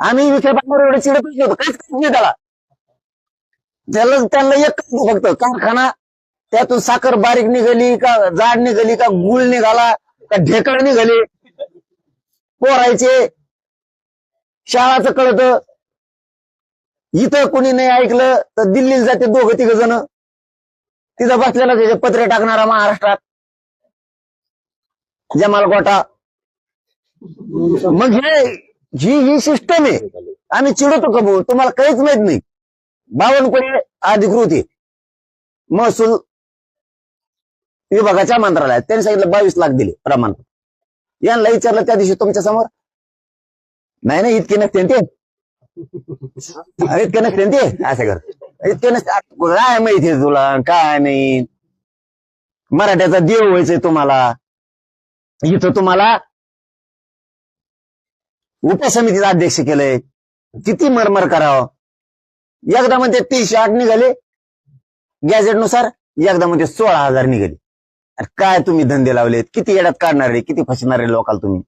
आम्ही विखे पाटलावर एवढे चिडतच नव्हतो, काहीच करत नाही त्यांना एक फक्त कारखाना, त्यातून साखर बारीक निघाली का जाड निघाली का गुळ निघाला का ढेकळ निघाली, पोरायचे शाळाचं कळत. इथं कोणी नाही ऐकलं तर दिल्लीला जाते दोघं तिघ जण, तिथं बसलेला त्याचे पत्रे टाकणारा महाराष्ट्रात जमाल गोटा. मग ही सिस्टम आहे. आम्ही चिडवतो कबूल, तुम्हाला काहीच माहित नाही. 52 कोटी अधिकृत आहे महसूल विभागाच्या मंत्रालयात, त्यांनी सांगितलं 22 लाख दिले प्रमाण. यांना विचारलं त्या दिवशी तुमच्या समोर, नाही इतके नसते ते, इतके नसते ते, असं कर इतके नसते, काय माहिती तुला काय नाही. मराठ्याचा देव व्हायचंय तुम्हाला. इथं तुम्हाला उपसमितीचा अध्यक्ष केलंय, किती मरमर करावं. एकदा म्हणते 308 निघाले गॅजेट नुसार, एकदा म्हणते 16,000 निघाले. काय तुम्ही धंदे लावलेत, किती येड्यात काढणारे, किती फसणारे लोकाल तुम्ही.